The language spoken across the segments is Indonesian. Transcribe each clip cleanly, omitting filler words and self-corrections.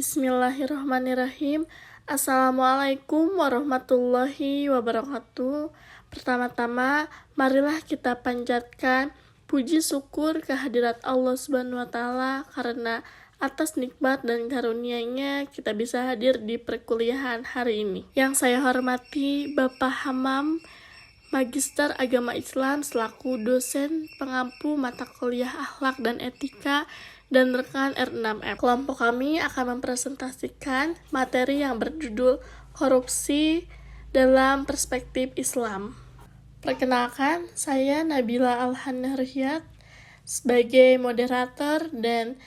Bismillahirrahmanirrahim. Assalamualaikum warahmatullahi wabarakatuh. Pertama-tama, marilah kita panjatkan puji syukur kehadirat Allah Subhanahu wa taala karena atas nikmat dan karunia-Nya kita bisa hadir di perkuliahan hari ini. Yang saya hormati Bapak Hamam, Magister Agama Islam selaku dosen pengampu mata kuliah Akhlak dan Etika, dan rekan R6M. Kelompok kami akan mempresentasikan materi yang berjudul Korupsi dalam Perspektif Islam. Perkenalkan, saya Nabila Al-Hanariyat sebagai moderator dan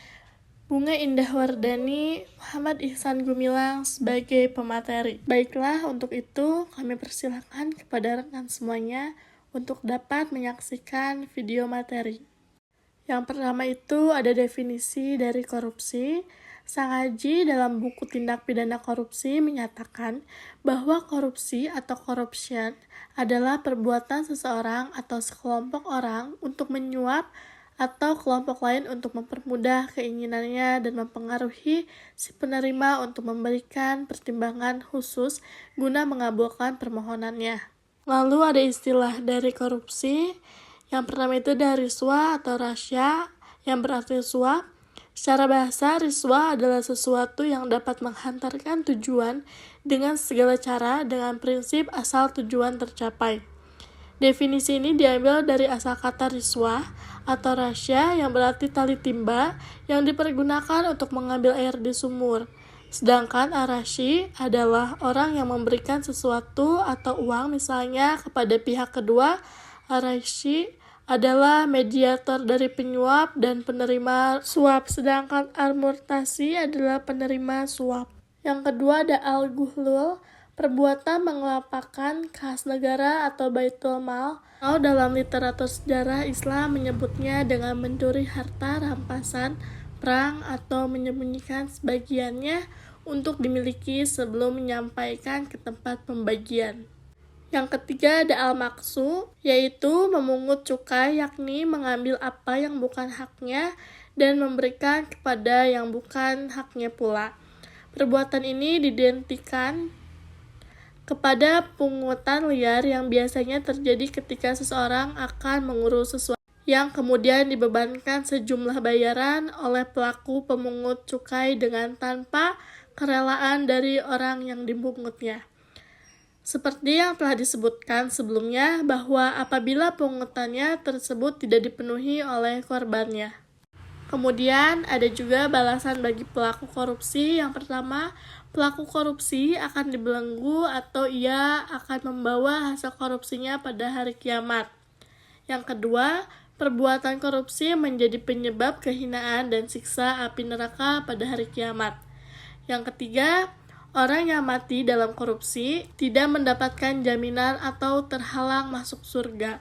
Bunga Indah Wardani, Muhammad Ihsan Gumilang sebagai pemateri. Baiklah, untuk itu kami persilakan kepada rekan semuanya untuk dapat menyaksikan video materi. Yang pertama itu ada definisi dari korupsi. Sang Haji dalam buku Tindak Pidana Korupsi menyatakan bahwa korupsi atau corruption adalah perbuatan seseorang atau sekelompok orang untuk menyuap atau kelompok lain untuk mempermudah keinginannya dan mempengaruhi si penerima untuk memberikan pertimbangan khusus guna mengabulkan permohonannya. Lalu ada istilah dari korupsi. Yang pertama itu dari riswa atau rasya, yang berarti suap. Secara bahasa, riswa adalah sesuatu yang dapat menghantarkan tujuan dengan segala cara dengan prinsip asal tujuan tercapai. Definisi ini diambil dari asal kata riswa atau rasya yang berarti tali timba yang dipergunakan untuk mengambil air di sumur. Sedangkan arashi adalah orang yang memberikan sesuatu atau uang misalnya kepada pihak kedua. Arashi adalah mediator dari penyuap dan penerima suap, sedangkan al-murtasi adalah penerima suap. Yang kedua ada al-guhlul, perbuatan mengelapakkan kas negara atau baitul mal, atau dalam literatur sejarah Islam menyebutnya dengan mencuri harta rampasan perang atau menyembunyikan sebagiannya untuk dimiliki sebelum menyampaikan ke tempat pembagian. Yang ketiga ada al-maksu, yaitu memungut cukai, yakni mengambil apa yang bukan haknya dan memberikan kepada yang bukan haknya pula. Perbuatan ini didentikan kepada pungutan liar yang biasanya terjadi ketika seseorang akan mengurus sesuatu yang kemudian dibebankan sejumlah bayaran oleh pelaku pemungut cukai dengan tanpa kerelaan dari orang yang dipungutnya. Seperti yang telah disebutkan sebelumnya bahwa apabila pungutannya tersebut tidak dipenuhi oleh korbannya. Kemudian ada juga balasan bagi pelaku korupsi. Yang pertama, pelaku korupsi akan dibelenggu atau ia akan membawa hasil korupsinya pada hari kiamat. Yang kedua, perbuatan korupsi menjadi penyebab kehinaan dan siksa api neraka pada hari kiamat. Yang ketiga, orang yang mati dalam korupsi tidak mendapatkan jaminan atau terhalang masuk surga.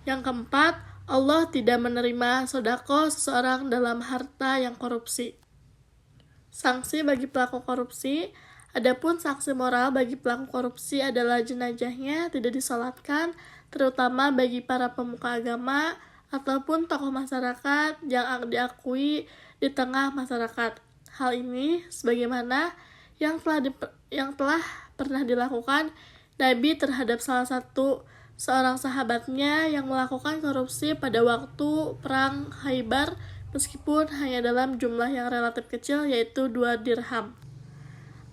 Yang keempat, Allah tidak menerima sedekah seseorang dalam harta yang korupsi. Sanksi bagi pelaku korupsi. Adapun sanksi moral bagi pelaku korupsi adalah jenazahnya tidak disalatkan, terutama bagi para pemuka agama ataupun tokoh masyarakat yang diakui di tengah masyarakat. Hal ini sebagaimana yang telah pernah dilakukan Nabi terhadap salah satu seorang sahabatnya yang melakukan korupsi pada waktu perang Khaybar meskipun hanya dalam jumlah yang relatif kecil yaitu 2 dirham.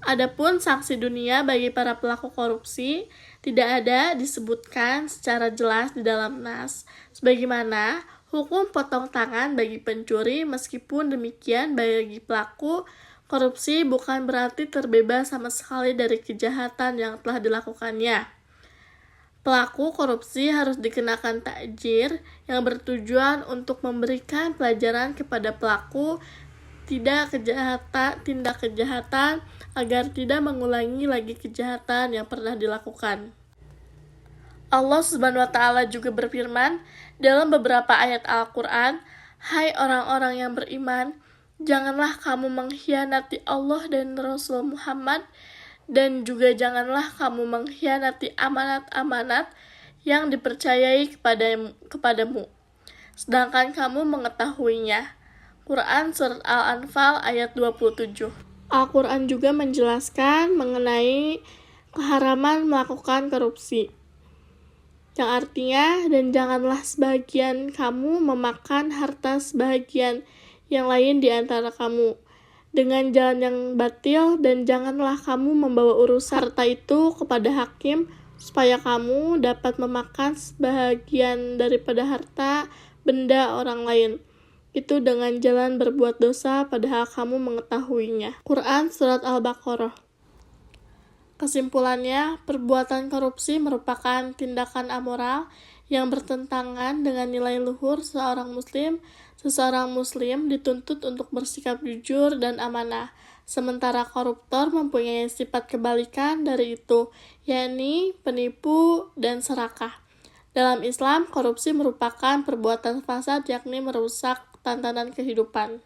Adapun sanksi dunia bagi para pelaku korupsi tidak ada disebutkan secara jelas di dalam nas, sebagaimana hukum potong tangan bagi pencuri. Meskipun demikian, bagi pelaku korupsi bukan berarti terbebas sama sekali dari kejahatan yang telah dilakukannya. Pelaku korupsi harus dikenakan ta'jir yang bertujuan untuk memberikan pelajaran kepada pelaku tindak kejahatan agar tidak mengulangi lagi kejahatan yang pernah dilakukan. Allah Subhanahu wa taala juga berfirman dalam beberapa ayat Al-Qur'an, "Hai orang-orang yang beriman, janganlah kamu mengkhianati Allah dan Rasul Muhammad, dan juga janganlah kamu mengkhianati amanat-amanat yang dipercayai kepadamu, sedangkan kamu mengetahuinya." Quran Surat Al-Anfal ayat 27. Al-Quran juga menjelaskan mengenai keharaman melakukan korupsi. Yang artinya, dan janganlah sebagian kamu memakan harta sebagian yang lain di antara kamu dengan jalan yang batil, dan janganlah kamu membawa urusan harta itu kepada hakim supaya kamu dapat memakan sebagian daripada harta benda orang lain. Itu dengan jalan berbuat dosa padahal kamu mengetahuinya. Quran Surat Al-Baqarah. Kesimpulannya, perbuatan korupsi merupakan tindakan amoral yang bertentangan dengan nilai luhur seorang muslim. Seseorang muslim dituntut untuk bersikap jujur dan amanah, sementara koruptor mempunyai sifat kebalikan dari itu, yakni penipu dan serakah. Dalam Islam, korupsi merupakan perbuatan fasad, yakni merusak tatanan kehidupan.